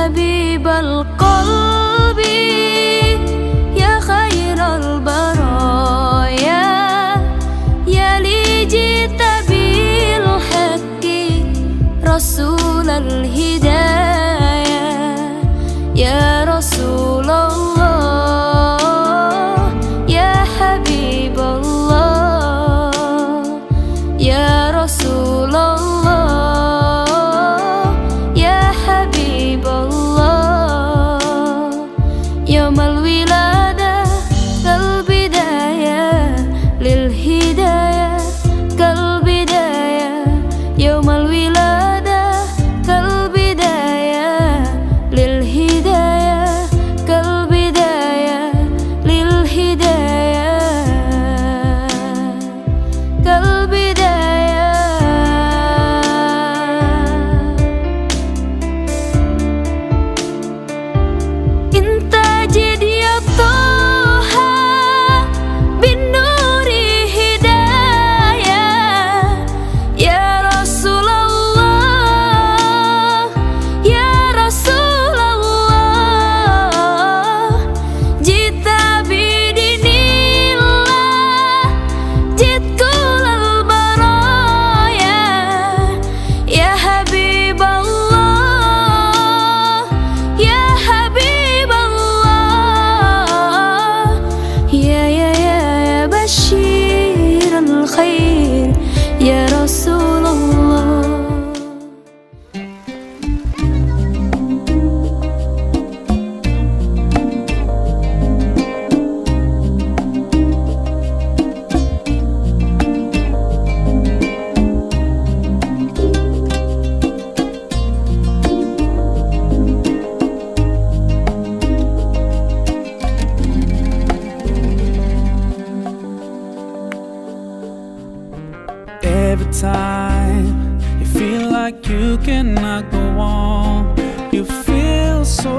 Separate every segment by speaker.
Speaker 1: حبيب القلب يا خير البرايا يا لي جئت بالحق رسول الهدايا يا رسول الله يا حبيب الله يا رسول الله يا حبيب الله يوم الولادة كالبداية للهداية كالبداية يوم الولادة كالبداية للهداية كالبداية للهداية كالبداية انت جد يا طه بالنور هداية يا رسول الله يا رسول الله جئت بدين الله جئت كل البرايا يا حبيب الله يا حبيب الله يا بشير الخير يا رسول الله
Speaker 2: Every time you feel like you cannot go on, you feel so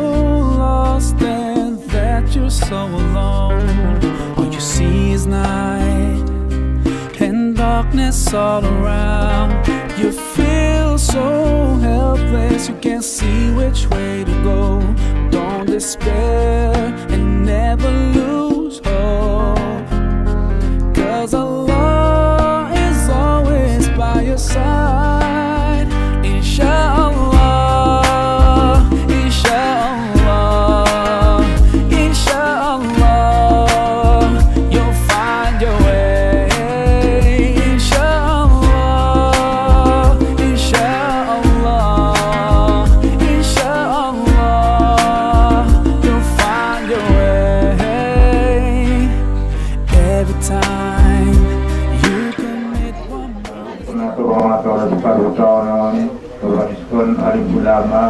Speaker 2: lost and that you're so alone. All you see is night and darkness all around. You feel so helpless, you can't see which way to go. Don't despair and never lose hope, 'cause Allah is always by your side. Inshallah, inshallah, inshallah, you'll find your way. Inshallah, inshallah, inshallah, you'll find your way. Every time you commit one more.
Speaker 3: Pengatur Padutono, Turun Alim Ulama,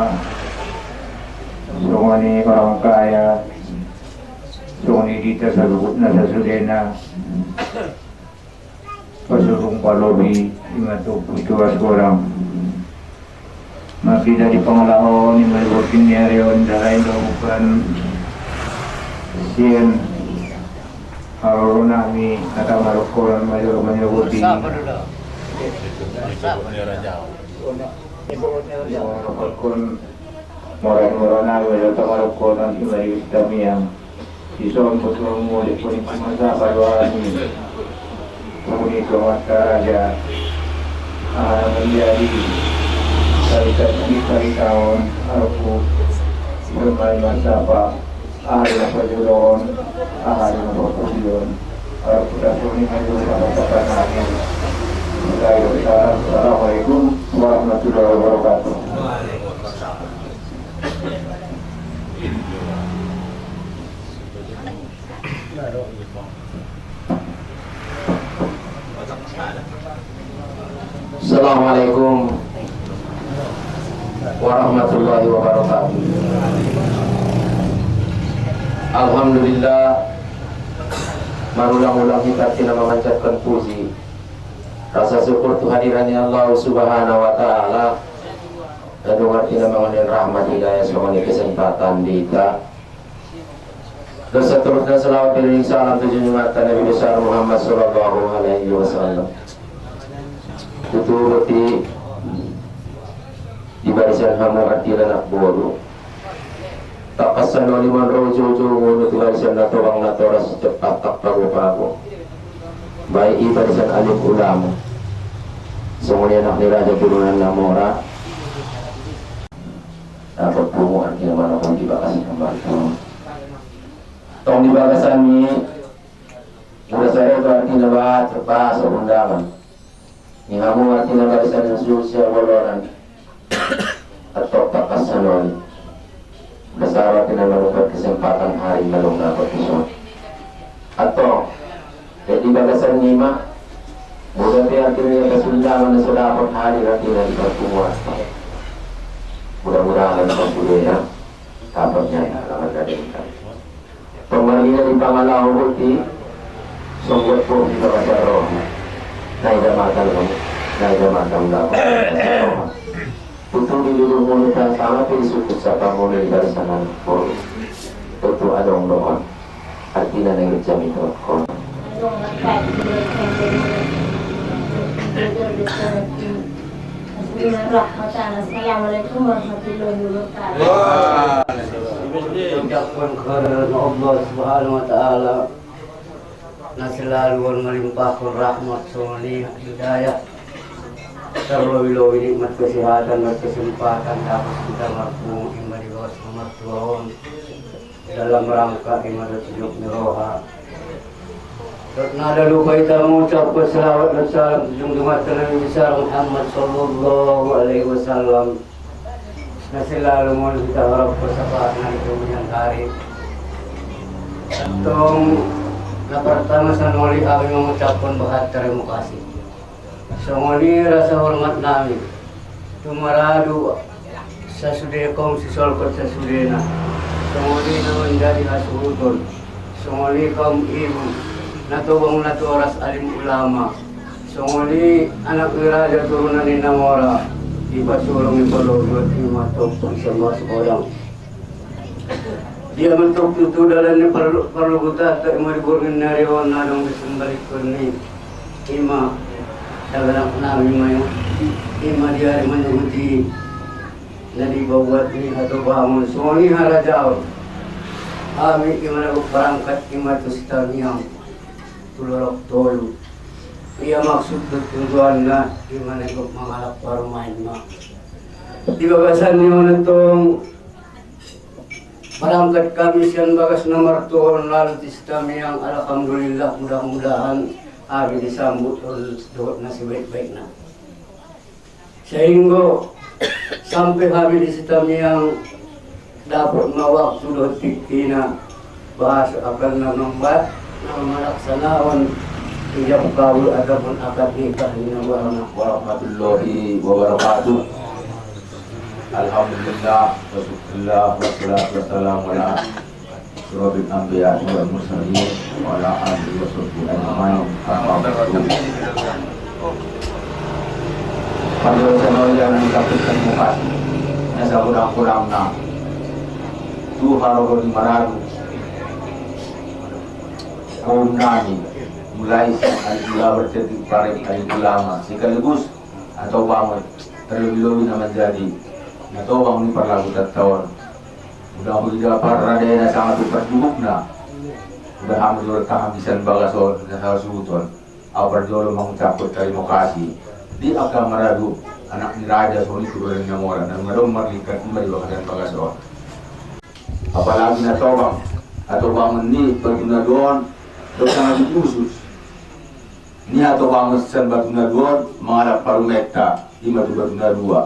Speaker 3: Sungani orang kaya, Sungani kita sabut nasa sudena, Pasurung Palobi, Imatu Putuas Korang. Maki dari pengelahon, Imelbokin Niarion, Darai Lakukan, Sien, Harunami, Kata Marukoran, Major Manyabuti. Kun moran-morona wala tamarukon ang Imayu Islamiyah. Ison putul muli kuning kumasa parwani. Muni kumasa raja menjadi kali tahun aku bermain masa apa ahli pajulon ahli pajulon aku dah suni hanya pada pasangan. Assalamualaikum warahmatullahi wabarakatuh.
Speaker 4: Assalamualaikum warahmatullahi wabarakatuh. Alhamdulillah, marulang-ulang kita tidak memanjatkan puji, rasa syukur kehadirannya Allah Subhanahu wa Ta'ala, dan dengar tidak mengenai rahmat hidayah semuanya kesempatan kita. Dan seterusnya selawat dan salam junjungan Nabi besar Muhammad sallallahu alaihi wasallam. Tuturuti di barisan hamu adilan akboru Takasano liman rojo ngunut warisan na tuwang natoras cepat tak pago-pago. Baik ibarisan alim ulama. Semuanya anak ni Raja Turunan Namora. Dapat bumuan kira-kira kung dibakasan kembali. Tong dibakasan ni udah saya berarti nabat terpas undangan. Ni kamu arti nabarisan ng susya waloran atau takasanon. Besar tinanong kesempatan hari malong dapat iso. Atau jadi bagasan lima, mudah artinya kesundangan na dapat hari nanti na ipatunguas. Mudah-mudahan sa budaya dapat niya alangan dadinkan. Pemanggilan di pangalaw buti, sungguh po kita kasaro. Naidamatan dapat kasaro. Untuk dilulung mulut dan sangat disukut sa pamuli dari sana por tentu adong doa artinya nang jam itu kon
Speaker 5: Assalamualaikum warahmatullahi wabarakatuh. Ucapkan kepada Allah Subhanahu wa taala na selalu melimpahkan rahmat soleh hidayah terlebih-lebih nikmat kesehatan dan kesempatan dapat kita marfu imbadi bawas marfuun dalam rangka ibadat hidup miroha. Nada lupa kita mengucapkan selawat dan salam junjungan Nabi besar Muhammad sallallahu alaihi wasallam. Nah selalu mohon kita harap persahabatan di kemudian hari. Yang pertama sanoli kami mengucapkan bahat terima kasih. Semua rasa hormat nami tumaradu sasude kaum sisolkot sasudena semua menjadi hasudun semua kaum ibu natubang naturas alim ulama semua anak Raja Turunan Namora ipasulong ipalogot imatok sama seorang dia mentok itu dalam perlu kita tak meriburkan nariwan nadong disembalik kurni ima dalam nabi mayu ima dia menyebut na di bawat ni atau bangun suami harajau kami gimana berangkat ima tu setaniang tulorok tolu ia maksud tujuan na gimana kau mengalap parumain ma di bagasan ni mana tong berangkat kami sian bagas nomor tuhon lalu istamiang alhamdulillah mudah-mudahan abi disambut oleh na si baik-baik na sehingga sampai kami di sitam yang dapat mawaktu dotik tina bahas akan nambat melaksanakan ijab kabul ataupun akad nikah ini
Speaker 4: warahmatullahi wabarakatuh. Alhamdulillah wassalatu wassalamu ala Surabin Anbiya wal Mursalin wa ala alihi wa sahbihi ajma'in. Pada channel yang dikatakan mukas, nasa kurang-kurang na tu haro di Maragu kaum nani mulai al-ula bercetik parik al-ulama sekaligus atau bangun terlebih-lebih na menjadi atau bangun di parlagu tahun mudah-mudahan para radena sangat berjubuk na mudah hamdur kehabisan bagason dan hasuton awal jolo mengucapkan terima kasih di akan meradu anak ni Raja Soni Turunan Namora dan meradu merlikat kembali bagasan bagason apalagi na tawang atau bangun ni berguna doon sangat khusus ni atau bangun sen berguna doon mengalap parumeta ima berguna dua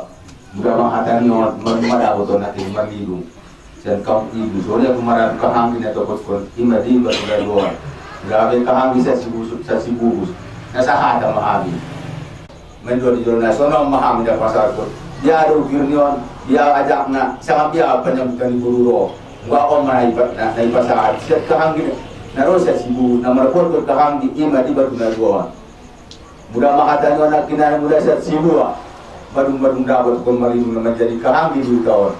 Speaker 4: mudah menghatani orang mermada atau nanti merlidung dan kaum ibu soalnya kemarin kahangin atau kotkon ima di berguna doon grabe kahangin sa sibubus nasa hata mahami menjual nasional mahami dah pasar kot dia ada ukirnion dia ajak na sangat dia penyambutan bururo nggak om naik pasar set kahangin naros sa sibu na merpot kot kahangin ima di berguna doon mudah menghatani anak kinana mudah sa sibu badung-badung dapat kon malindung na menjadi kahangin di tahun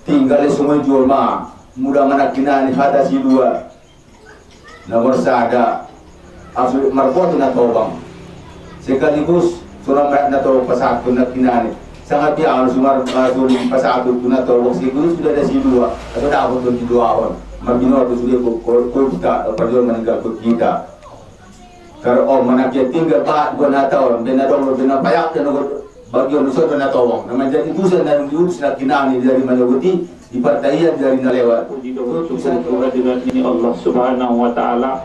Speaker 4: tinggal semua jual mah mudah menakinani hata si dua nomor sada asu marpot na tobang sekaligus surang na to pasakon na kinani
Speaker 6: sangat dia harus sulit pasatu tuna tolong si guru sudah ada si dua atau dah aku tu dua orang magino tu sudah ko kita perjuangan meninggal kita kalau mana dia tinggal pak gua nak tahu dan ada orang benar payak dan bagian nusur dan tahu nama jadi dusan dan diurus nak kinani dari mana guti di partaian dari nalewat
Speaker 7: ini Allah Subhanahu wa taala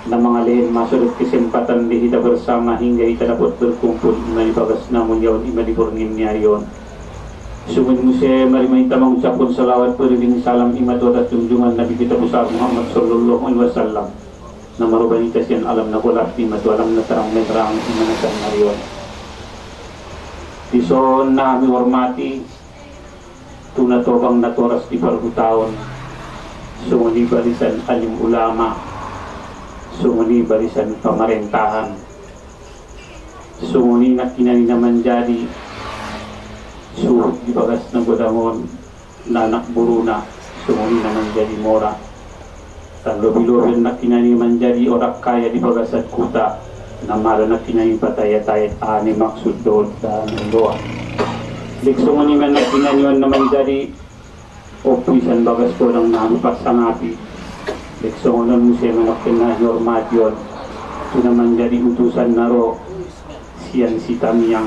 Speaker 7: na mga masuk kesempatan di kita bersama hingga kita dapat berkumpul imani bagas namun yawan imani burngin niayon. Sungguh musya mari kita mengucapkan salawat beriring salam imat atas junjungan Nabi kita besar Muhammad sallallahu alaihi wasallam. Na marubani kasihan alam na kulak imat alam na terang menerang imanakan niayon. Dison na kami hormati tunatobang natoras di parhutaon. Sungguh di barisan alim ulama, sungguh barisan pemerintahan, sungguh na kinani naman jadi suhut di bagas ng godamon na anak buruna, sungguh naman jadi mora tan lobi-lobi na kinani naman jadi orak kaya di bagas at kuta na mara na kinani patayat-ayat ani maksud doon sa doa lik sungguh man na kinani naman jadi opisan bagas ko ng nanupas sa ngapi. Leksonan mo siya manakin na hormat yun. Ito naman jadi utusan na ro siyan si Tamiyang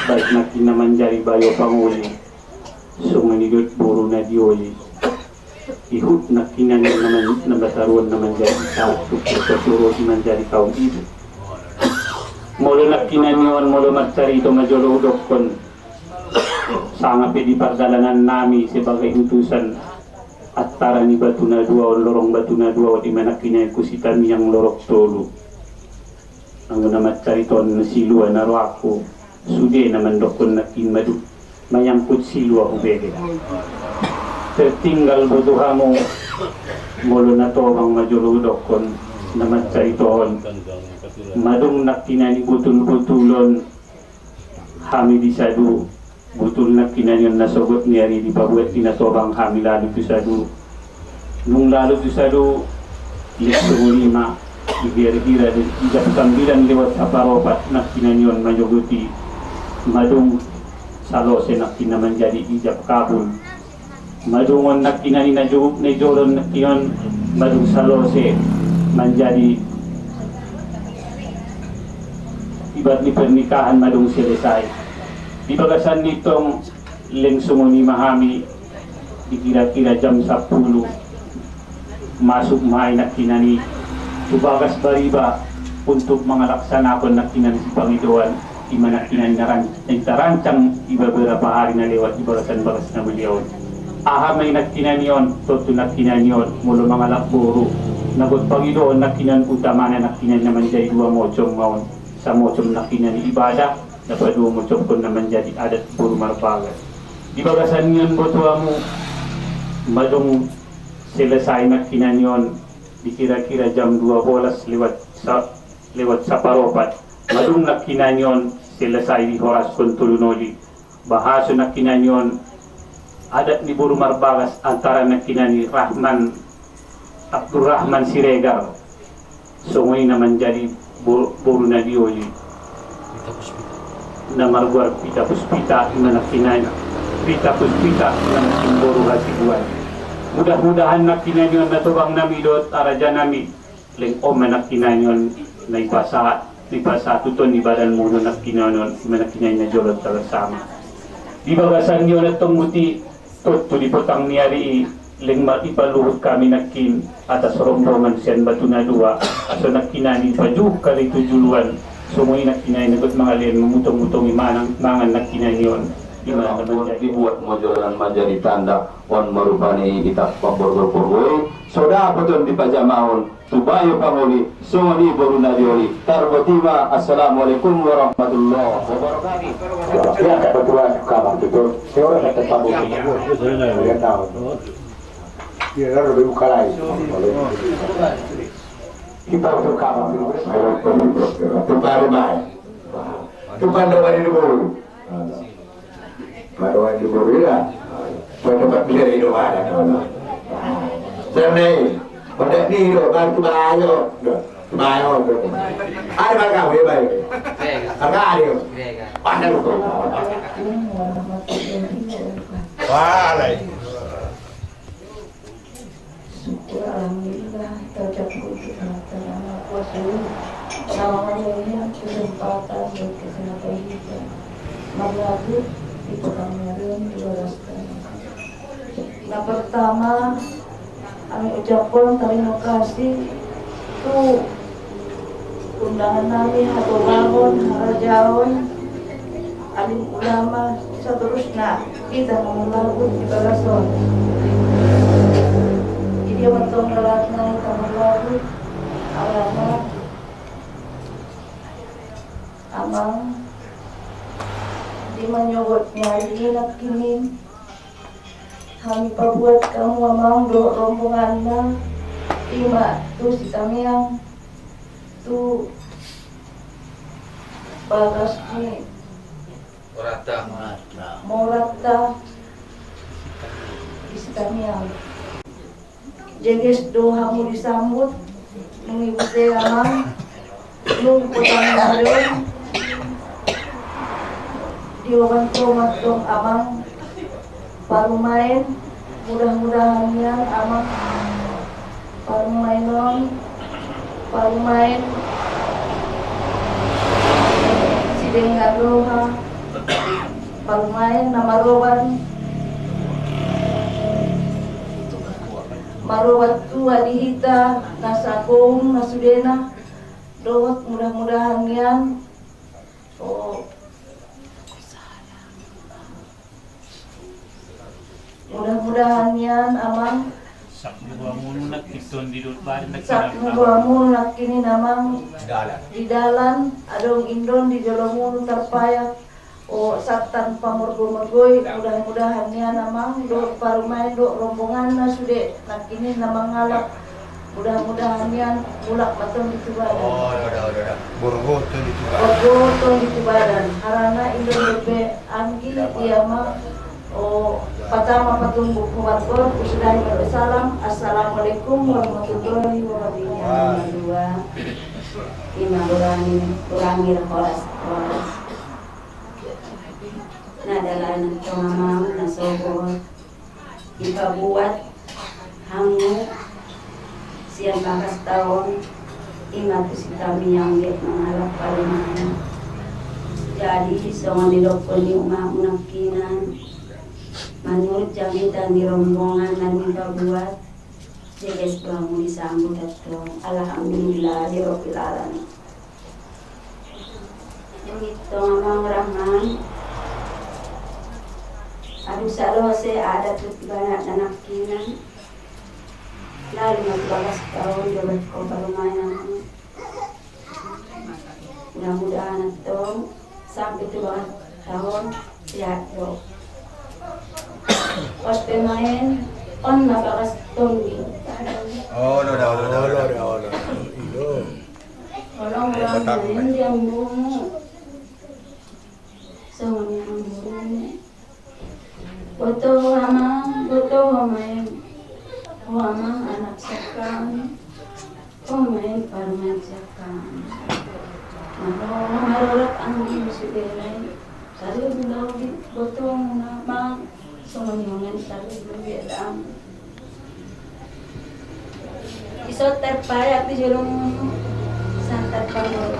Speaker 7: baik na kinaman jadi bayo panguli. Sunganidot buro na dioli. Ihut na kinan naman nabasaruan naman jadi sa tukuro naman jadi kaum ibu. Molo na kinan yun, molo magcarito majolodok kon. Sanga pedi pardalanan nami sebagai utusan at tara ni batu na dua o lorong batu na dua o di mana kinay kusitan yang lorok tolu ang namat cariton na silua na roako sude naman dokon na kinmadu mayangkut silua ubege tertinggal butuha mo molo na to ang majuludok kon namat cariton madung na kinani butun-butulon hami disadu butul na kinanyon na sogot ni Ari di pabuet inasobang kami lalu tu sadu nung lalu tu sadu lekso lima ibir-bira dan 39 lewat aparopat na kinanyon mayoguti madung salose na kinaman jadi ijab kabul madungon na kinani na juguk na joron na kinon madung salose menjadi ibarat ni pernikahan madung selesai. Di bagasan nitong lengsungo ni Mahami kira-kira jam 10 masuk maay na kinani tubagas bariba untuk mengalaksanakan na kinani si Pangiduan imana kinani na rancang iba beberapa hari na lewat di bagasan-bagas na beliau ahamay na kinani yon toto na kinani yon mula mga lakburo nagot Pangiduan na kinan utama na kinani naman jay 2 mochong maon sa mochong na kinani ibadah dapat 2 mochong ko naman jadi adat puro marbagas di bagasan yun botua mo madung selesai na kinanyon di kira-kira jam 12 lewat sa paropat madung na kinanyon selesai di horas kontulunoli bahaso na kinanyon adat ni Buru Marbagas antara na kinani Rahman Abdurrahman Siregar sungoy naman jadi buru na dioli na marguar pita puspita na kinani pita puspita na buru hasiguan mudah-mudahan na kinanyon na tubang namidot arajan nami leng na kinanyon na ipasa tuton ni badan muno na kinanyon na kinanyon na jolot talasama di bagasan nyo na tungmuti to di potang niyari leng ipaluhut kami nakin atas rombongan siyan batu na dua aso nakinani pajuk kali tujuluan sumuy nakinay nagot mga liyan mamutong-mutong mangan nakinanyon
Speaker 4: dibuat mojoran menjadi tanda on merubani kita pabor-bor soda betul di pajamaun tubayo pangoli songoni baru nadioli tarbotima. Assalamualaikum warahmatullahi wabarakatuh. Ya kebetulan kabar betul seorang kata pabor ya tahu dia lebih buka lagi kita untuk kabar tu pandai dulu baru di Borila, pada pakaian itu ada. Sana, pada ni lo, bantu bayo.
Speaker 6: Bayo ko. Ay ba ka, way bayo. Karena ari ko. Pandang ko. Walay.
Speaker 8: Syukur alhamdulillah tercapai kesempatan puasa namanya kesempatan buat kesehatan kita. Lalu itu kemarin 12 tahun. Nah pertama kami ucapkan terima kasih tuh undangan kami atau bangun harajawan alim ulama seterusnya kita mengulangi di Balason. Dia mentong ngelatna kamar lalu alamat amang di menyogotnya ini nak kini kami pabuat kamu amang do rombongannya lima tu si kami yang tu bagas ni morata isi kami yang jenis dohamu disambut mengikuti amang nung petang dalam diwawanto matong amang parumain mudah-mudahan yang amang parumain sideng adoha parumain namaroban marowat tua dihita nasakong nasudena dowat mudah-mudahan yan mudah-mudahan yan amang
Speaker 7: Sakno mulu nak iton di dot bar nak
Speaker 8: kini namang di dalan adong indon di jolomun terpayak satan pamurgo-murgoy mudah-mudahan yan namang do parumain do rombongan na sude nak kini namang ngalap mudah-mudahan yan mulak matong di tubadan borgo tong di tubadan harana indon bebe anggi tiama pertama petunjuk kuatkan usai bersalam assalamualaikum warahmatullahi wabarakatuh. Dua lima kurangi horas nadalah nangmam nasobor ipabuat hangu siang 12 tahun ingat si kami yang dia mengalap paling jadi semua didokon di rumah munakinan menurut jamitan di rombongan dan minta buat jeges bangun disambut atau alhamdulillah di robbil alamin. Itu ngomong rahman aduh salose ada tuh banyak anak kinan lalu 15 tahun dia berkobar lumayan mudah-mudahan itu sampai 2 tahun sehat dok. Pas pemain on nabakas tongi. Orang yang bungu. Semuanya yang bungu. Foto mama anak sekarang. Main parmen sekarang. Marorot angin sudah. Saya bilang foto mama semuanya tadi berbeda. Isot terpayak di jalung santar panggung.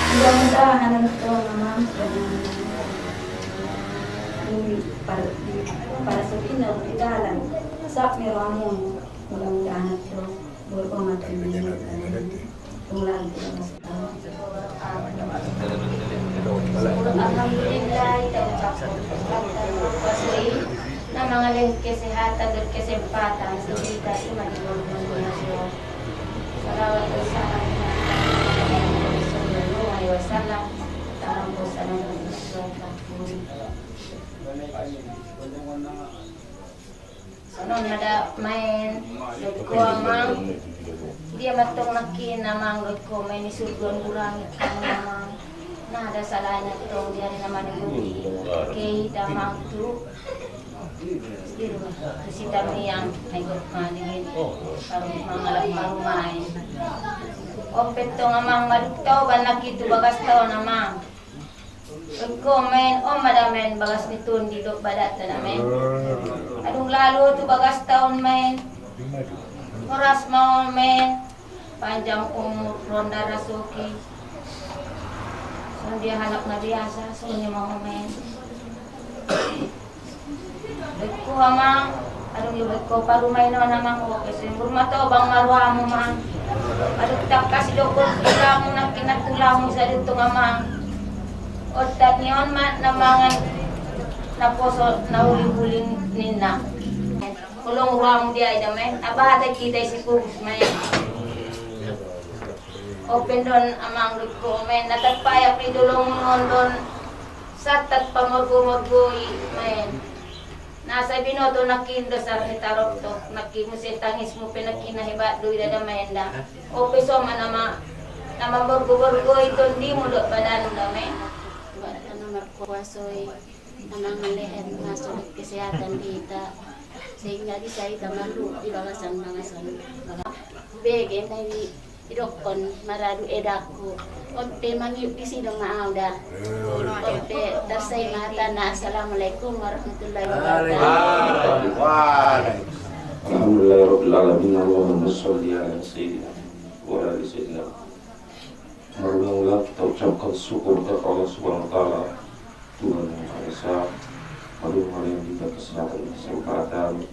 Speaker 8: Mudah-mudahan itu memang para sepindah di dalam sak meramun mudah-mudahan itu berpengalaman ulang alhamdulillah kita ucapkan na mga kesehatan dan kesempatan kita iman di dalam dunia. Salawat dan salam sallallahu alaihi wasallam dalam bosan dan isyarat. Sanon nada main ko amang dia matong nakin namang ko main ni surgon kurang amang nah ada salahnya tong dia naman budi kay damang tu
Speaker 9: si kami yang ikut maningin parang mangalap marumain. Opet to ngamang maduktaw banak itu bagas taw namang. Komen madamen bagas nitun di dok badat namen. Adung lalu tu bagas tahun main. Oras mau main. Panjang umur ronda rasuki. So dia hanap na biasa, so niya mau main. Beku amang, adung yung beku parumay naman namang ko kasi rumah to bang maruha mo mang. Adung tak kasih dokor kita mo na kinatulang mo sa dito amang. Otat niyon man namangan naposo nauli-huling ninna. Kulong ruang dia ida men, abahata kita si kubus men. Open don amang ko men, natagpaya pridulong don satat pamorgo-morgoy men. Nasa binoto nakindo sa hitarok to, nakimusin tangis mo pinakinahibat do ida menda. Open so man nama borgo-borgoy don di mo do badan da men.
Speaker 10: Kuasoy nanangalihan na sulit kesehatan kita sehingga bisa kita malu di bagasan-bagasan begen dari idokon maradu edaku otte mangi isi dong maauda otte dasai mata na assalamualaikum warahmatullahi wabarakatuh.
Speaker 4: Alhamdulillahirabbil alamin Allahumma sholli ala sayyidina wa ala sayyidina. Mula-mula kita ucapkan syukur kepada Allah Subhanahu wa taala, Tuhan yang Maha Esa. Hari-hari yang kita kesempatan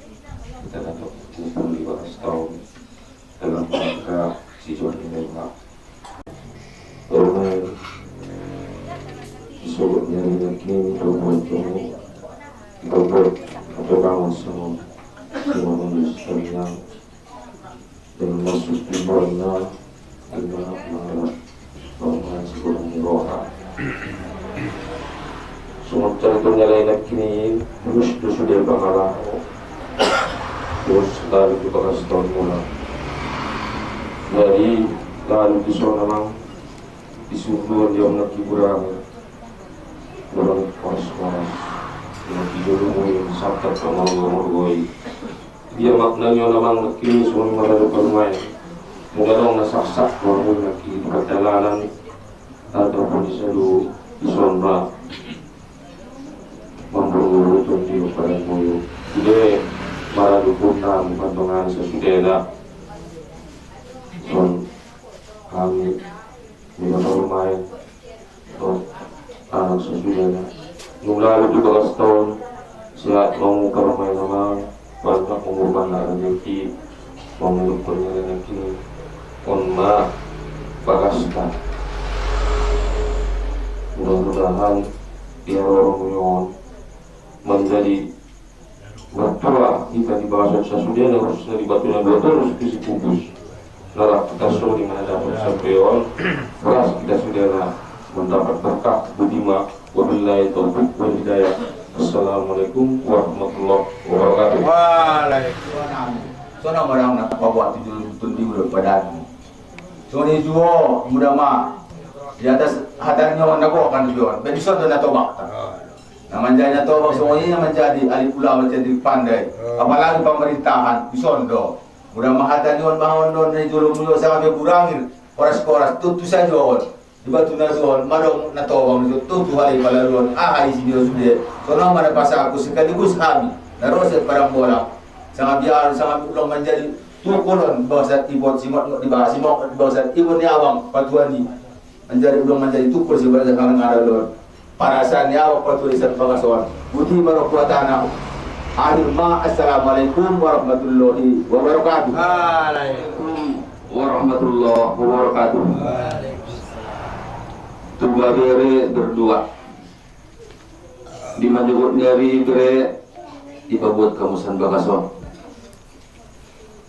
Speaker 4: kita dapat kumpul di batas tahun dalam rangka Sijon Indonesia. Orang sobatnya yang kini berbuat atau bangun semua manusia yang dengan masuk di mana Bangunan sebelum roha. Semua teritunya lain kini terus sudah bakalan terus lalu di bakas tahun mula. Jadi lalu di sana memang disuruh dia nak hiburan orang panas yang tidur yang sabta sama orang dia maknanya memang kini semua mereka bermain. Mudah-mudahan nasak-sak bangun lagi di perjalanan ataupun di seluruh di sonra memburu tunjuk pada muyu. Jadi para dukungan pantungan sesudah son kami tidak bermain son anak sesudahnya. Lalu juga setahun siap mau bermain sama banyak mengubah rezeki mengubah rezeki. Onma bagaskan. Mudah-mudahan dia orang menjadi bertua kita di bagasan sesudah harus dari batu yang botol harus isi kubus. Lalu kita sudah di mana dapat sampeon, beras kita sudah mendapat berkah budimak. Wabillahi taufiq wal hidayah. Assalamualaikum warahmatullahi wabarakatuh.
Speaker 6: Waalaikumsalam. Soalnya orang nak bawa tujuh di badan. Soalnya jual muda mah di atas hadarnya orang nak kan jual. Benison tu nak tobak. Namanya tobak semuanya menjadi ahli pulau menjadi pandai. Apalagi pemerintahan bison do. Muda mah hadarnya orang bahon do ni jual muda sangat kurangin. Koras tu saja jual. Di batu na jual. Madong nak tobak tu hari palaluan. Ahai sini sudah. Soalnya mana pasal aku sekaligus kami. Naroset barang bola. Sangat biar sangat ulang menjadi tukulon bahasa ibon simot di bahasa simot di bahasa ibon ni awang patuani menjadi ulang menjadi tukul sebenarnya kalau ada lor parasan ni awang patuani san pagason budi marokuatana akhir ma assalamualaikum warahmatullahi wabarakatuh.
Speaker 4: Waalaikumsalam warahmatullahi wabarakatuh. Tuba bere berdua di majubut nyari bere dipabuat kamusan bagason.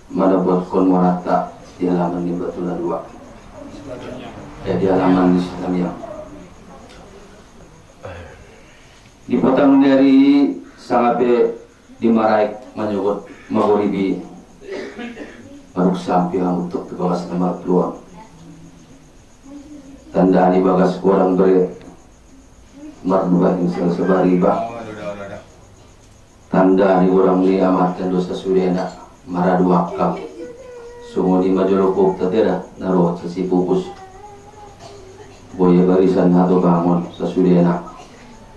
Speaker 4: Mana buat kon morata di halaman di Batula 2 di halaman di Islamia di potang dari sangape di Maraik menyebut Maghribi baru sampai untuk bagas nomor 2 tanda di bagas kurang beri mardubah insya sebari bah tanda ni orang ni amat dan dosa surena maradu wakam sungo di majorokop tatera naro sa si pupus boya barisan hato bangon sa surena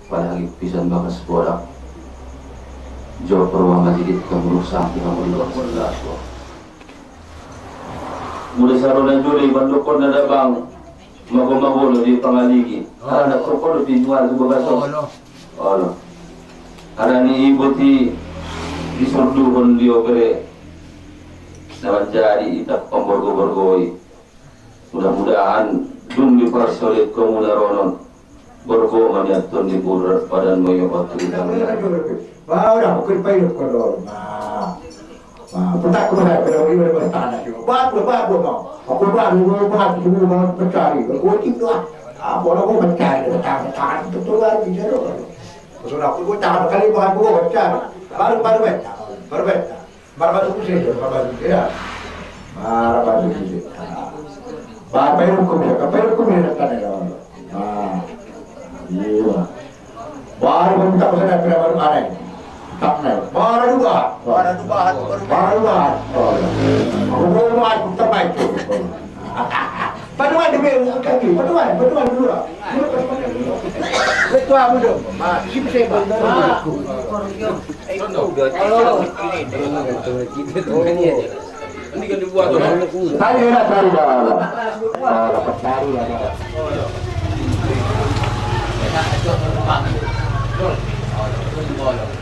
Speaker 4: palagi pisan bakas borak jawab perwang dikit kamu rusak kamu luar sebelah mula sarunan juri bandukon na dabang magumagulo di pangaligi anak kokolo di luar subabaso ono karena ni ibu ti disurduhon dia bere dapat jadi itak pemborgo-borgoi mudah-mudahan dung dipersolid kemudah ronon borgo maniaton di bulan padan moyo waktu ditang
Speaker 3: udah mungkin payung kodol petak kemudian kalau ini bertanah juga baru mau aku baru mau mencari aku itu boleh aku mencari tangan betul lagi jero sudah aku tangan kali bahan aku mencari baru beta baru kusir ya baru kusir payung kemudian tanah iya baru minta pesan baru aneh baru juga. Aku terbaik. Paduan demi kaki, paduan dulu. Betul aku dong. Si bisa bantu. Ini kan dibuat tuh. Tadi dah cari dah. Dapat cari ada.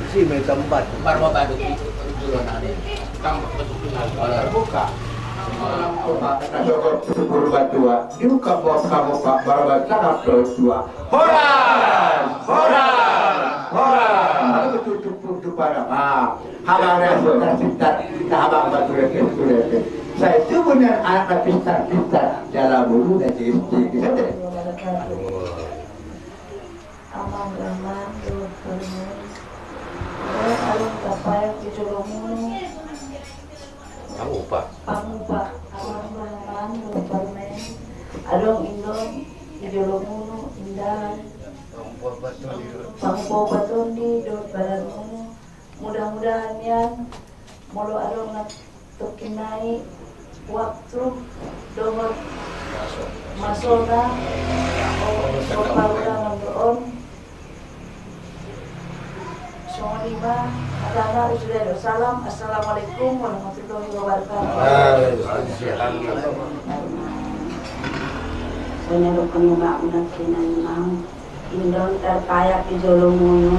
Speaker 3: Si may tempat para mabado dulu nanti tambah terbuka guru batua dibuka bos kamu pak bara sangat dua hora tutup para halangan sekitar sahabat batu reke saya itu punya anak pintar dalam bulu dan istri kita
Speaker 8: aman alung kapayang di Jolomunu Pangupa aman permen alung indong di Jolomunu indah Pangpo Batondi dot badanmu mudah-mudahan yan molo alung natukinai waktu domor masona o parulangan doon Semua lima, Adana Rasulullah Salam. Assalamualaikum warahmatullahi wabarakatuh. Senero kami maunat kinanimang indon terpayak di Jolomunu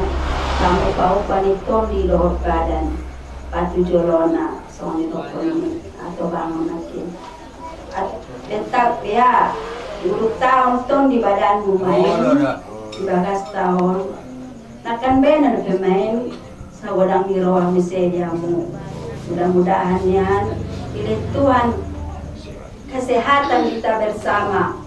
Speaker 8: sampai bau paniton di lohor badan patu jolona sonero kami atau bangunakin. Tetap ya, 20 tahun ton di badanmu main, 19 tahun. Akan benar pemain sawadang miro misediamu. Mudah-mudahan yan pilih Tuhan kesehatan kita bersama.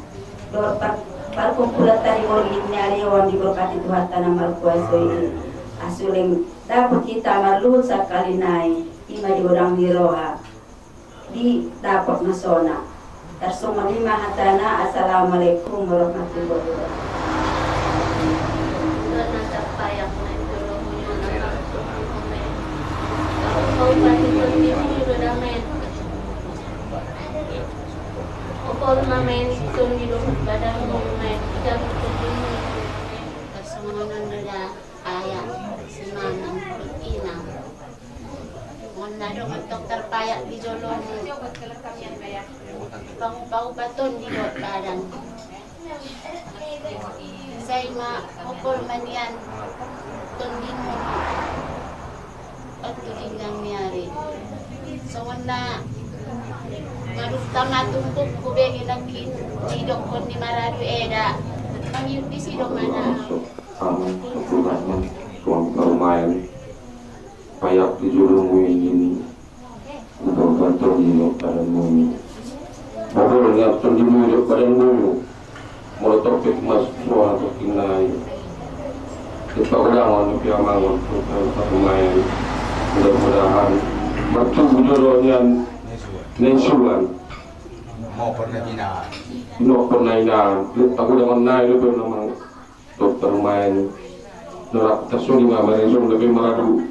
Speaker 8: Perkumpulan tadi bolehnya lewan diberkati Tuhan tanah malkuasa ini. Asuling dapat kita malu sekali naik ima di orang miroha di dapat nasona. Tersoma lima hatana. Assalamualaikum warahmatullahi wabarakatuh. Kau pati ini sudah main. Kau main itu di badan main tidak begini. Kesemuanya ada ayah semanan inang. Menado dokter payak di Jolong. Bau baton di badan. Saya mak okol manian tondino. Atau tinggang niari. So na marufta matumpuk kubegi nakin sidok kon di maradu eda. Kami di sidok mana?
Speaker 4: Sama kebulannya tuang karumayan payak di Jolongu ini untuk bantu di badanmu ini. Bapak lihat tondino di badanmu. Mulai topik mas suara terkinai. Kita ulangan piamangan untuk karumayan. Mudah-mudahan bertemu jodohnya Nensulan
Speaker 6: mau pernah tidak
Speaker 4: no pernah aku dengan naik lebih nama dokter main norak tersuni mama Nensul lebih meradu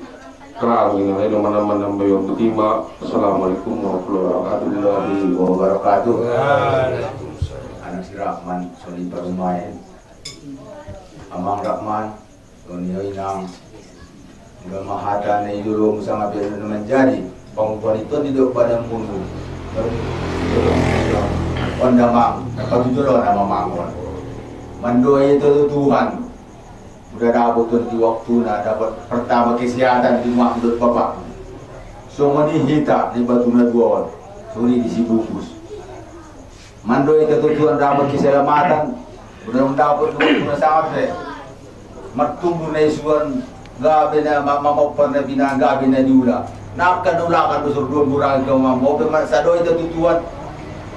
Speaker 11: kerang ini lain mana-mana bayang betima. Assalamualaikum warahmatullahi
Speaker 6: wabarakatuh. Anak si Rahman solid bermain. Amang Rahman dunia inang udah mahada na idolo mo sa ngabiyan na menjadi pangkuan itu duduk pada mundo ondamang nakatujulo na mamangon mandoy itu Tuhan udah dapat di waktu na dapat pertama kesehatan di makhluk bapak semua ni hita di batu na dua suri di Sibubus mandoy itu Tuhan dapat keselamatan udah mendapat waktu na sangat matunggu na isuan gabi na mamapar na binagabi na diula nakadulakan besar dua murang ke mamau pemasado itu tujuan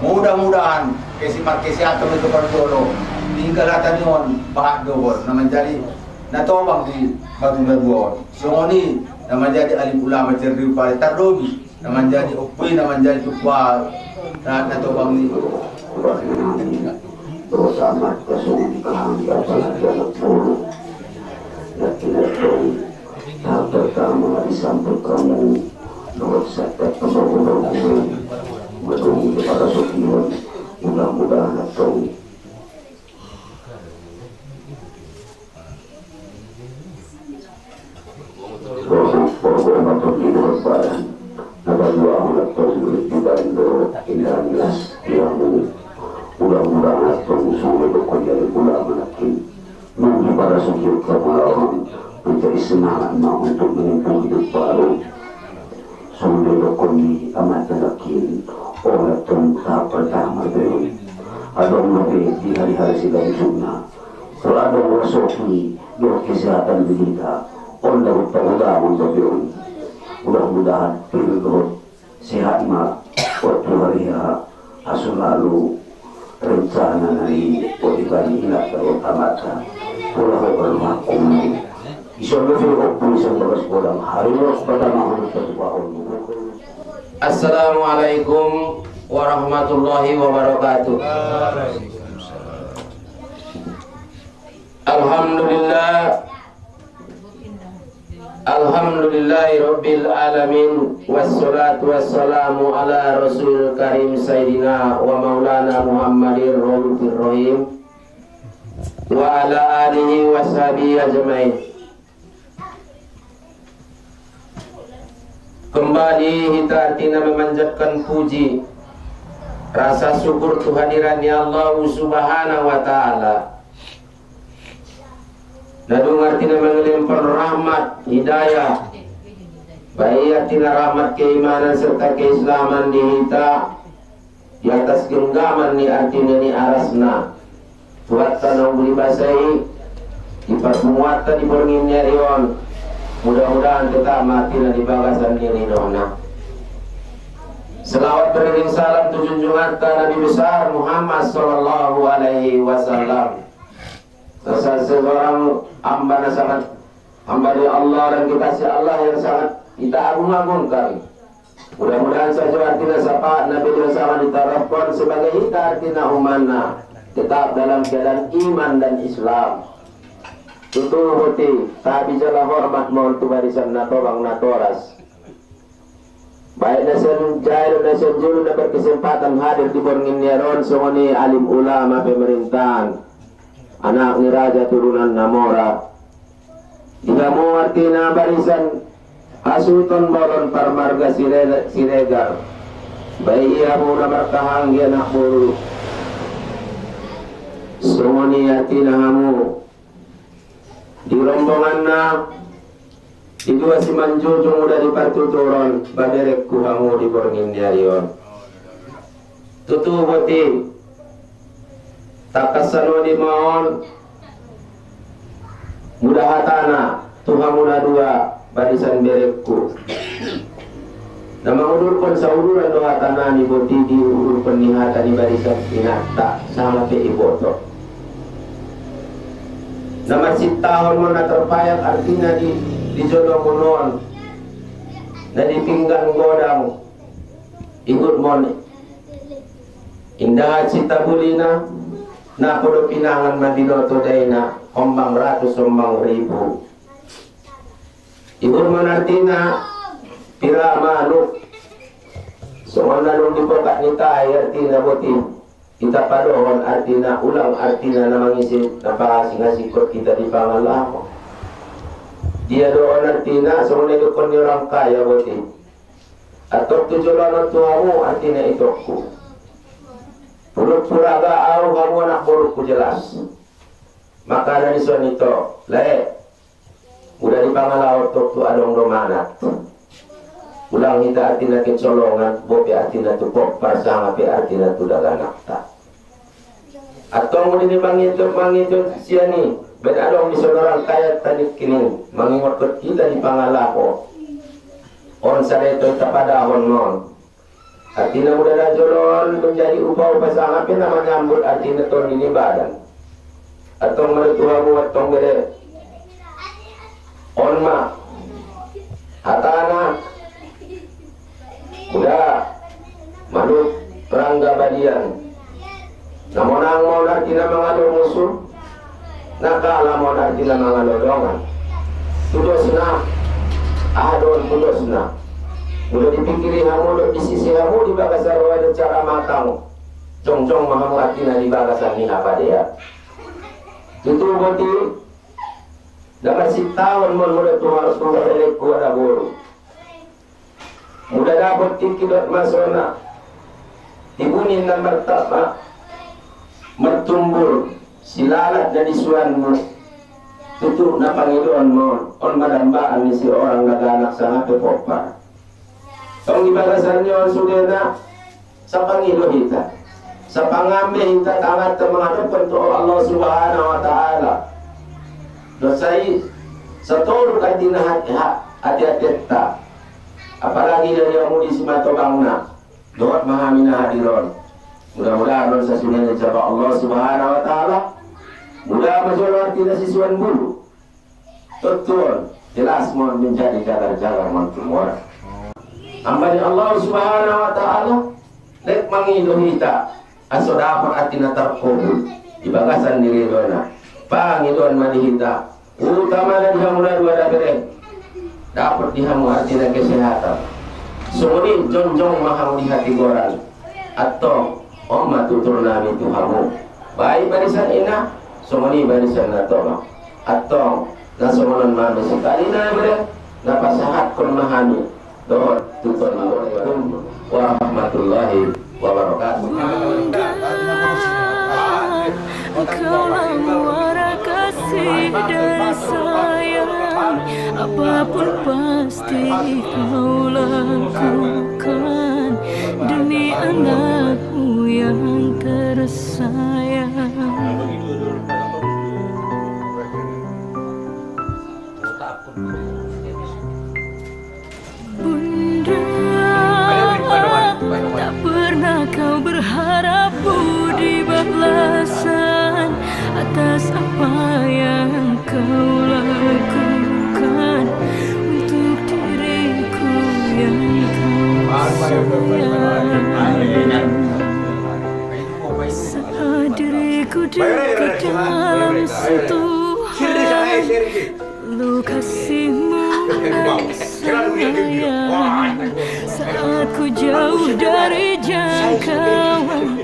Speaker 6: mudah-mudahan kesehatan itu pertolo tinggal atanion bahag dor na menjadi natobang di batu na dua songoni na menjadi alim ulama cerdik pada tardobi na menjadi upi na menjadi tukwa na natobang ni
Speaker 12: dosa amat kesungguhan kehangatan anak buruk dan tidak tahu hal pertama disampaikan kamu dosa tak pembangunan menunggu kepada Tuhan mudah-mudahan atau program atau hidup badan ada dua anak tersebut di Bandung Indranilas yang mudah-mudahan atau sulit bekerja di bulan menakin menunggu para sujud kepada menjadi semangat untuk menempuh hidup baru sulit berkoni amat menakin oleh tahap pertama beliau ada lebih di hari-hari sidang sunnah setelah ada wasofi doa kesehatan kita oleh utama beliau mudah-mudahan beliau sehat mak waktu hari asul lalu rencana dari polibani ilah kalau tamatan pulau bermakum isolasi polisi bersekolah hari pertama untuk tahun.
Speaker 4: Assalamualaikum warahmatullahi wabarakatuh. Alhamdulillahi rabbil alamin wassalatu wassalamu ala rasul karim sayyidina wa maulana Muhammadir raufir rahim wa ala alihi wa sahbihi ajmain. Kembali kita artinya memanjatkan puji rasa syukur kehadirannya Allah subhanahu wa ta'ala. Nadu artinya mengelempar rahmat hidayah baik artinya rahmat keimanan serta keislaman di kita di atas genggaman ni artinya ni arasna buat tanah beli basai di permuatan di borngin nyarion mudah-mudahan kita mati di bagasan diri dona. Selawat beriring salam junjungan ke Nabi besar Muhammad sallallahu alaihi wasallam. Seseorang hamba sangat hamba dari Allah dan kekasih Allah yang sangat kita agung-agungkan. Mudah-mudahan saja artinya sapa Nabi bersama diterapkan sebagai kita artinya umana tetap dalam keadaan iman dan Islam. Tutur hati tapi jalan hormat mohon tu barisan natobang natoras. Baik nasen jair nasen julu dapat kesempatan hadir di borngin nyaron songoni alim ulama pemerintahan anak ni raja turunan Namora. Jika mau artinya barisan asuton balon parmarga siregar bayi abu namar kahang dia nak buru songoni artinya hamu di rombongan na di dua si manjujung udah dipatuturon baderek kuhamu di borngin diarion tutu boti takasano di maon mudah hatana Tuhan mudah dua barisan berekku nama udurkan sauduran doa tanah ni boti di udur penihata di barisan inata sama pe iboto nama sitahon mana terpayak artinya di jodoh monon dan di pinggan godang ikut mon indah cita bulina na podo pinangan madinoto daina ombang ratus ombang ribu Ibu menartina pira manuk semana nung dipokat nita artina boti kita padohon artina ulang artina namangisi napakasing-asikot kita di pangalamo dia doon artina semana dukon ni orang kaya boti atau tujuan tuamu artina itokku puluk puraga au kamu anak burukku jelas maka dari son itu le udah di pangalaw tok tu adong domanat ulang kita artina kecolongan bopi artina tu pok parsanga pe artina tu daganak ta atong mo mangitu siani ben adong di sonorang kaya tadi kini mangingot kita di pangalako on sareto tapadahon non artina muda da jolon menjadi upau pasanga pe nama nyambut artina ton ini badan atong meretuhamu atong bere onma hatana udah manut perangga badian namonang mau artina mengadu musuh nakala mau artina mengadu dongan tudosna adon tudosna udah dipikiri hamu udah disisi hamu di bagasar ada cara matang jong-jong mahamu artina di bagasan ni apa dia itu boti dapat si tahun muda tuhan sudah elek kuada buru mudah dapat tikidot masona tibunin dan bertapa mertumbur silalat dari suanmu tutup na Panginoon mo on madambaan ni si orang naganak sa napopopar ang ibagasan niyo sudah na sa Panginoon hita sa pangambi hita tangat sa mga napunto Allah subhanahu wa ta'ala dosai seturu kay hati-hati ta apalagi dari yang mudi simato bangna doat mahamina hadiron mudah-mudahan sa sunan sa Allah subhanahu wa ta'ala mudah majolor tidak sisuan bulu betul jelas mau menjadi jalan-jalan mantumor ambani Allah subhanahu wa ta'ala lek mangido hita aso dapat atina terkubul di bagasan diri dona pangidon manihita utama dan dihamulan dua bere dapat dihamu artinya kesehatan sumuni jonjong maham di hati goran atau omma tutur nami tuhamu baik barisan ina sumuni barisan natoma atau nasomonan mami sekali na bere napasahat kun mahami dohot tutur nami warahmatullahi wabarakatuh.
Speaker 1: Engkaulah muara kasih dan sayang, apapun pasti kau lakukan demi anakmu yang tersayang. Bunda, tak pernah kau berharap budi balasan atas apa yang kau lakukan untuk diriku yang kau sayang. Saat diriku dekat dalam sentuhan lu kasihmu sayang, saat ku jauh dari jangkauan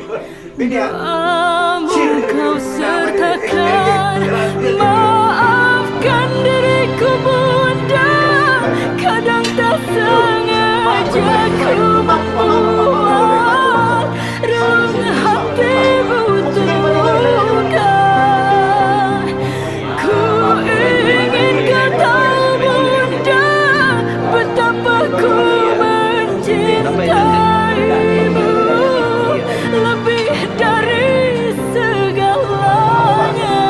Speaker 1: doamu kau sertakan. Maafkan diriku Bunda, kadang tak sengaja ku membuat relung hatimu terluka. Ku ingin kau tahu Bunda, betapa ku mencintaimu lebih dari segalanya.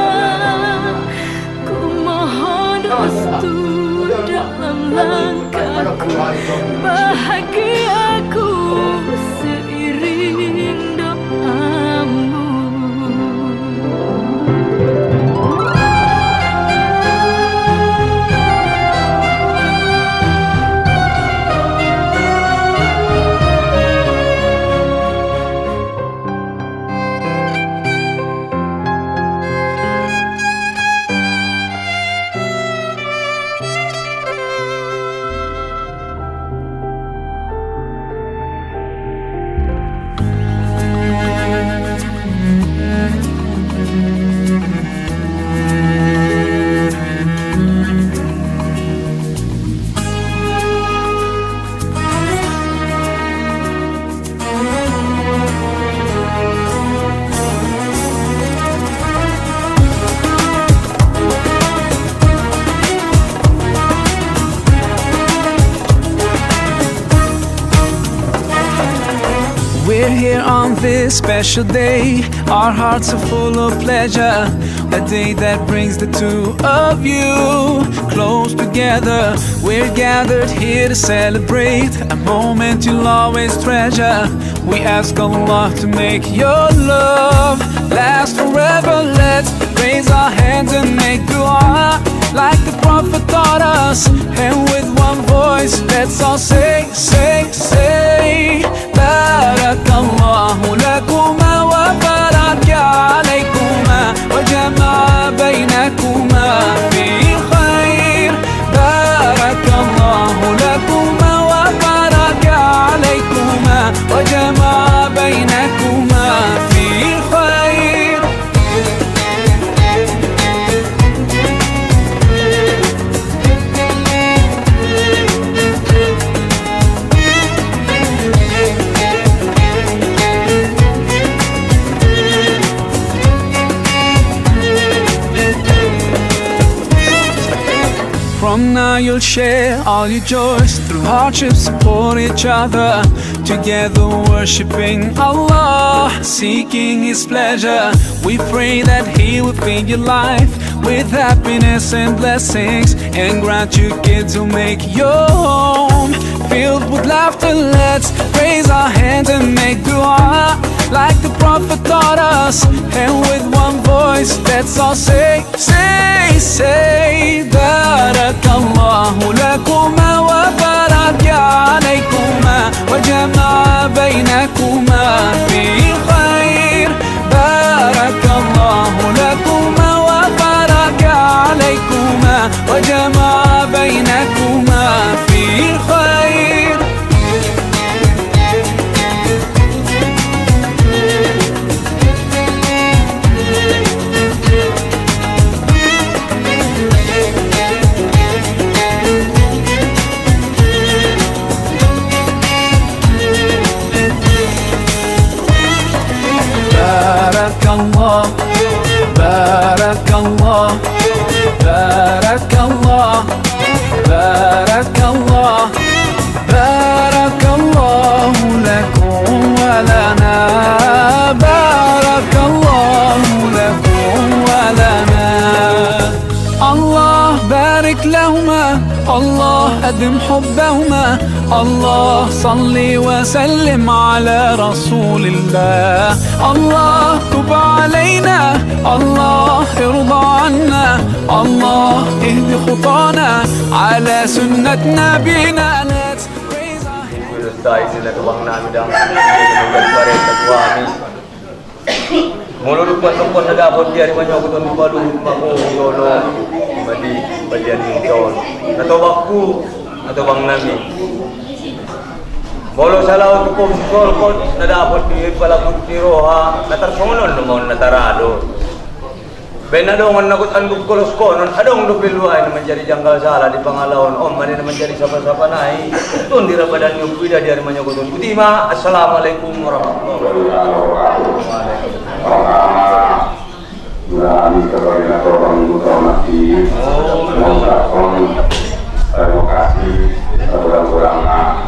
Speaker 2: We're here on this special day. Our hearts are full of pleasure. A day that brings the two of you close together. We're gathered here to celebrate a moment you'll always treasure. We ask Allah to make your love last forever. Let's raise our hands and make dua like the Prophet taught us. And with one voice, let's all say, Barakallahu lakuma wa baraka alaykuma wa jama'a baynakuma fi khair. Barakallahu lakuma wa baraka alaykuma wa jama'a baynakuma fi khair. From now you'll share all your joys. Through hardships support each other. Together worshipping Allah, seeking His pleasure. We pray that He will fill your life with happiness and blessings, and grant you kids who make your home filled with laughter. Let's raise our hands and make dua like the Prophet taught us. And with one voice, let's all say, Barakallahu lakuma wa baraka alaykuma wa jama'a baynakuma fi khair. Barakallahu lakuma wa baraka alaykuma wa jama'a baynakuma fi khair. Barakallah, Barakallah, Barakallah, Barakallah, Barakallahu lakum wa lana. Barakallahu lakum wa lana. Allah barik lahuma, Allah adim hubbahuma. Allah salli wa sallim ala rasulillah. Allah tub alayna, Allah irda anna, Allah ihdi khutana ala sunnat nabina. Let's raise our hands.
Speaker 13: Sila tuwang namin ang nagparet at wami. Mululog pa tungkol na dapat diyan man yung kutong balong makuyolo. Madi, badian yung taon. Natawag ko, natawang namin. Bolo sa laot ko si Solkot na dapat di palabot ni Roha natarsungon naman natarado. Benadongon nagut anduk kolos ko non adong dupilway naman jadi janggal sala di pangalawon mani naman jadi sapa-sapa nai. Tun dira badan yung kuida di armanyo ko tun. Kutima assalamualaikum warahmatullahi wabarakatuh.
Speaker 12: Kami kepada orang mati, terima kasih kurang-kurangnya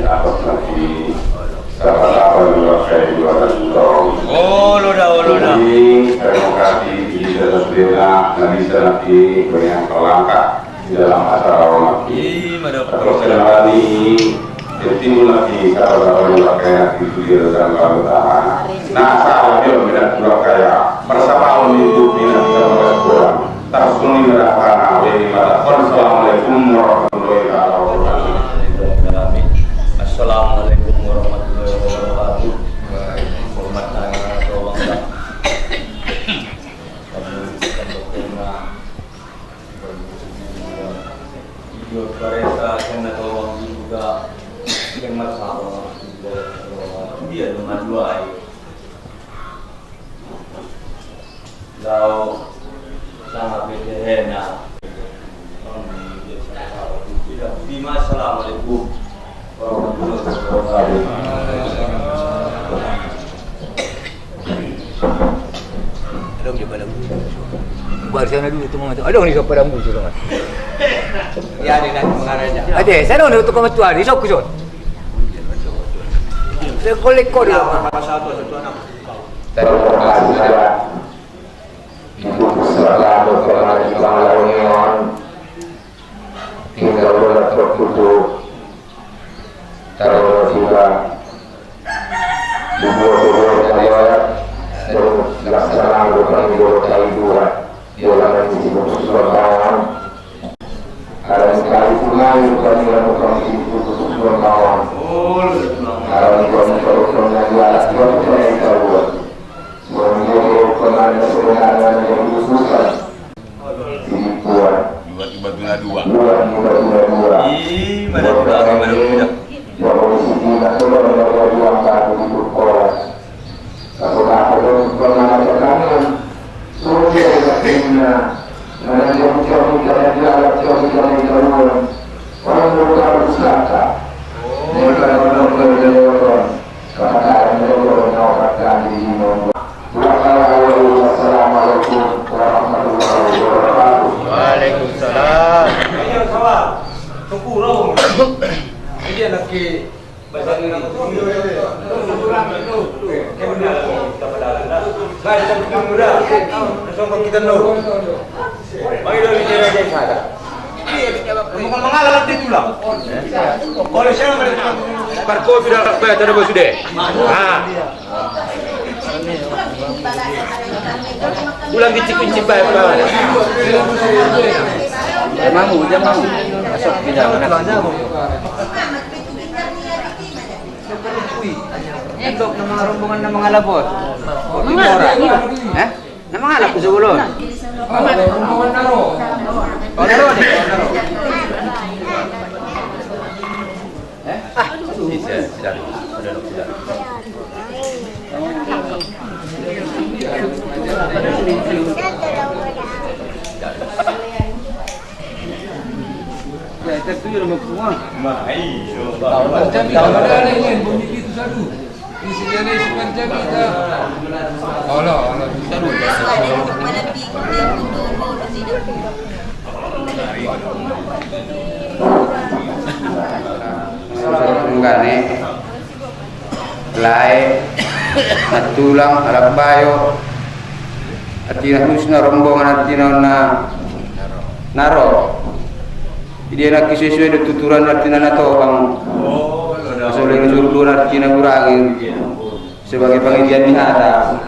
Speaker 12: atas nanti siapa-siapa juga saya juga tolong.
Speaker 13: Loda.
Speaker 12: Terima kasih di dalam bela nanti banyak langkah di dalam acara mati. Terus kembali timbul lagi kalau kayak itu dia dalam keadaan. Nah, saya dia tidak kaya. Bersama untuk bina dalam kurang. Tasuni merahana dari mata. Assalamualaikum warahmatullahi wabarakatuh.
Speaker 13: Assalamualaikum warahmatullahi wabarakatuh. Hormat nang tolong tak. Iyo kareta kena tolong juga yang masalah dia dengan dua air. Lau sangat bedanya. Bima assalamualaikum warahmatullahi wabarakatuh.
Speaker 14: Ada di pada buku. Baru sana dulu tu mama tu. Ada ni pada buku tu kan. Ya ada nak mengarahnya. Ada, saya nak tukar matu hari sok kusut. Lekor dia.
Speaker 12: Ibu serta berkenan di Bangladesh, tinggal bulan tertutup, taruh juga, dibuat saya terus laksanakan bukan dibuat dua, diulangi di khusus wartawan. Ada sekali pula bukan di khusus wartawan. Ada bukan yang jelas bukan tahu. Menurut penanda sebenarnya yang khususkan dibuat dua. Assalamualaikum warahmatullahi wabarakatuh.
Speaker 14: Waalaikumsalam.
Speaker 13: Ayo kawan, tukurung. Ini nak ke bahasa ni. Baik, kita muda. Langsung kita dulu. Mari dulu bicara dia saja. Bukan mengalah dia tulang. Kalau saya mereka parko sudah bayar ada bos sudah. Pulang kicik-kicik bayar kawan. Jangan masuk ke dalam anak. Endok nama rombongan nama ngalapot. Nama ngalap tu sebelum. Rombongan naro. Naro ni. Sudah. Kita tu yang semua. Mai. Tahu ada ni bunyi itu satu. Di sini sepanjang kita. Allah satu. Enggak lai natulang harap bayo atina husna rombongan atina naro dia nak sesuai dengan tuturan atina nato bang soalnya suruh atina kurangin sebagai pengajian dihada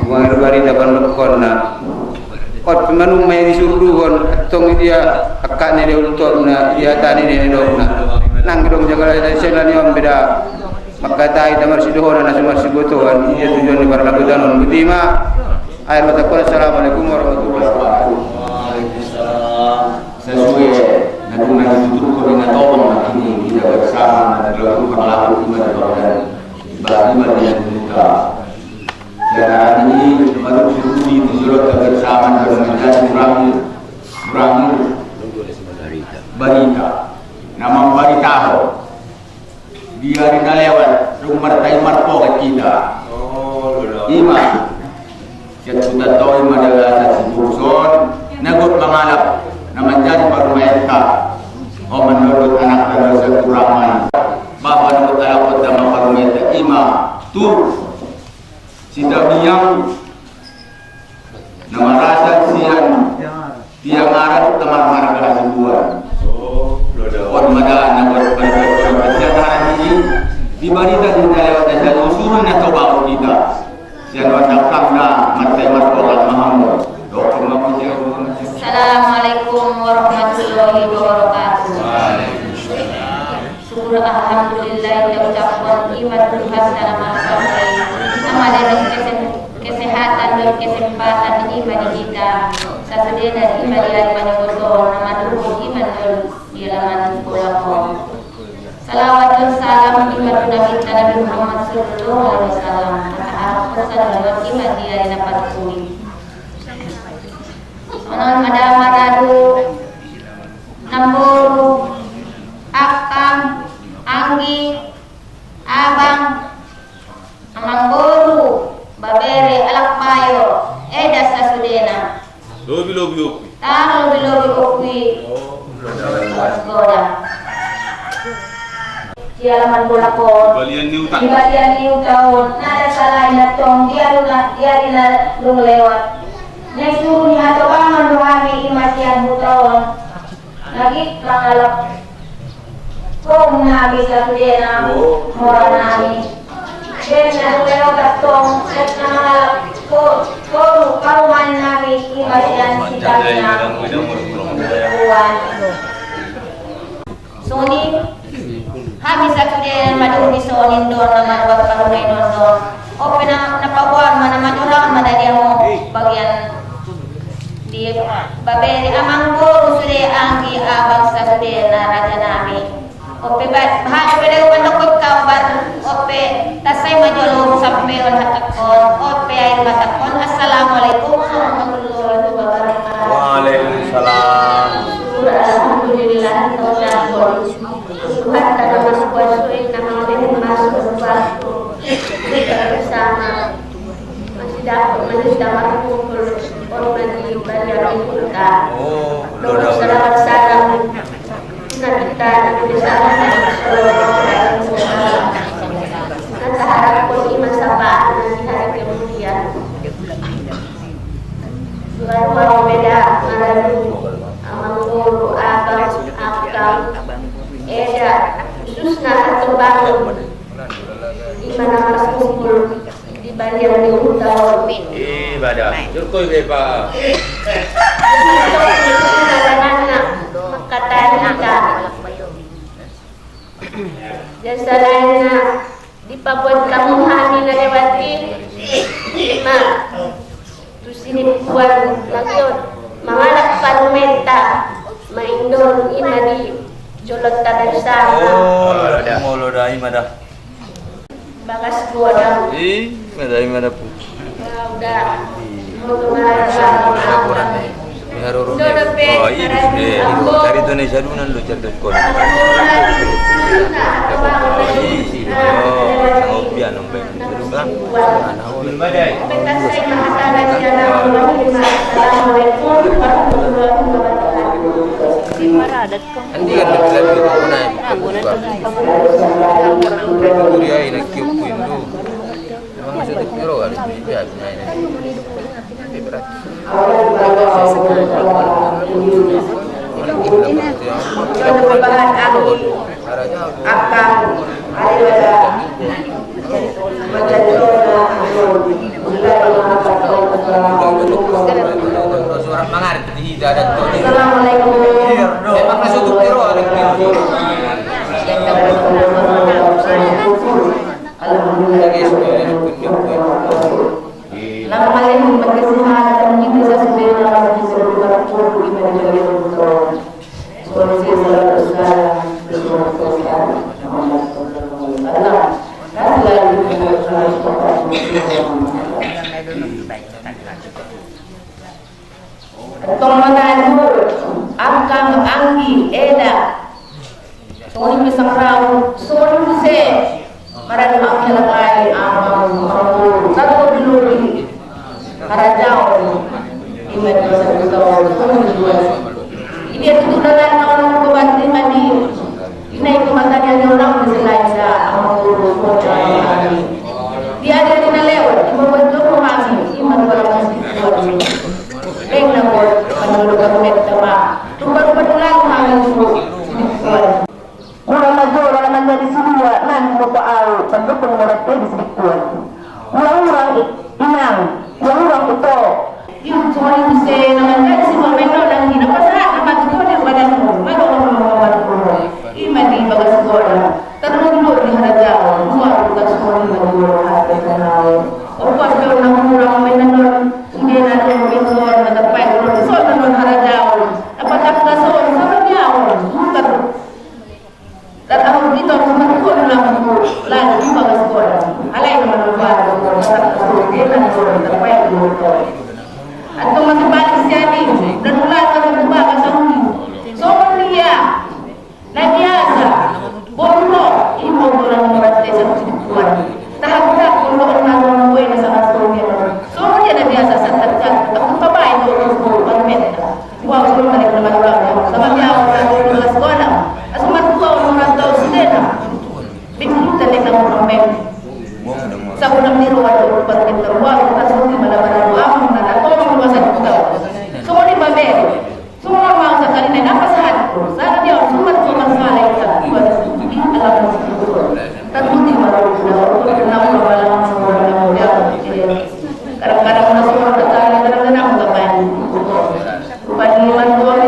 Speaker 13: kurangin barita ban lekon na kot pemanung may disuruh kon atong dia akak ni dia untuk na dia tani ni dong na nang dong jaga saya ni om beda maka tahu damar sidohona na sumar sibotoan dia tujuan di barang labudanon betima air mata qul assalamualaikum warahmatullahi wabarakatuh. Waalaikumsalam. Sesuai dengan tutur koordinator ini kita bersama dalam pelaku ibadah bagi bagian muka. Dan hari ini baru suci disuruh kebersamaan dalam Beramu Barita. Nama Barita dia rina lewat rumah tai marpo kita. Ima kita tahu ima adalah satu person nagot mengalap nama jadi permainta menurut anak dan satu raman bahwa nagot alapot nama permainta ima tu sida biang nama rasa siang tiang arah temar marga sebuah Mada nagot perjalanan ini di barita di lewat dan usul na coba kita siapa datang na matai markolat Muhammad.
Speaker 9: Assalamualaikum warahmatullahi wabarakatuh. Syukur alhamdulillah diucapkan iman Tuhan dalam sampai nama dan kesehatan dan kesempatan iman kita. Sesudahnya iman yang menyebutkan nama Tuhan iman di halaman sekolah. Salawat dan salam iman Nabi Muhammad sallallahu alaihi wasallam. Salawat iman dia dapat kuli. Sonon ada maradu namburu akam anggi abang amanggoru babere alak payo eda sasudena lobi okui di halaman bola kon. Di balian niu tahun, nada salah datong diarina lung lewat. Yang suruh ni atau bangun doami imasian tahun. Lagi mangalap. Kung nabi sa kudena, mora nami. Kaya lewat datong, at nangalap. Kung karuman nami imasian si Tagna. Buwan. Suni. Habis aku dia madu di soalin don nama buat karunai don. Oh pernah napakuan mana maduran mana dia mau bagian di baberi amang guru sudah anggi abang sudah raja nami. Ope bahaya pada pandok kau bar ope tasai majolo sampai on hatakon ope air matakon. Assalamualaikum warahmatullahi wabarakatuh.
Speaker 13: Waalaikumsalam.
Speaker 9: Alhamdulillah Tuhan tak masuk kuasa nama dengan masuk waktu kita bersama masih dapat kumpul orang di banyak kita. Selamat salam kita bersama kita harapkan iman sabar nanti hari kemudian. Tuhan mau beda marahu amang guru abang akang Eda, susna atau bangun di mana mas kumpul di banyak di utara.
Speaker 13: Ibadah. Jurkoi bepa.
Speaker 9: Anak kata kita. Jasa lainnya dipabuat kamu hamil lewati. Ma, terus ini buat lagian mengalak parumenta maindon imadi. Jolot tadi sama.
Speaker 13: Oh, mau lo dah imadah.
Speaker 9: Bagas gua dah.
Speaker 13: Imadah pun.
Speaker 9: Udah. Mau kemana?
Speaker 13: Harus oh iya dari Indonesia dulu nanti cerdas kau. Oh biar nombor itu kan. Nanti kan lebih Korea ini kiup itu. Memang masih terkiro kan biasa ini.
Speaker 9: Angkang anggi eda soni misang raw soni se marad makilakai amang satu biluri karajao iman sa soni dua ini itu dalan na orang kubanti mandi ini itu matanya orang selain sa amang guru ko dia ada di lewat membantu memahami iman orang masih Peng na ko panulog ang metama. Tumbang lang hanggang po. Mura majora naman dari sinua nan mo paaw pandukong morat ko di sikuan. Mura inang, mura ito. Yung suwali se naman kasi si momento lang hinapasahan naman ko ng badan mo. Malong mo. Iman di bagas ko na. Tanong mo di harajao. Mura ko suwali majora hati kanaw. O pasto nang mura may nanon. Hindi na ito magiging matapay. So, naman haradaw. Dapat
Speaker 15: Muhammad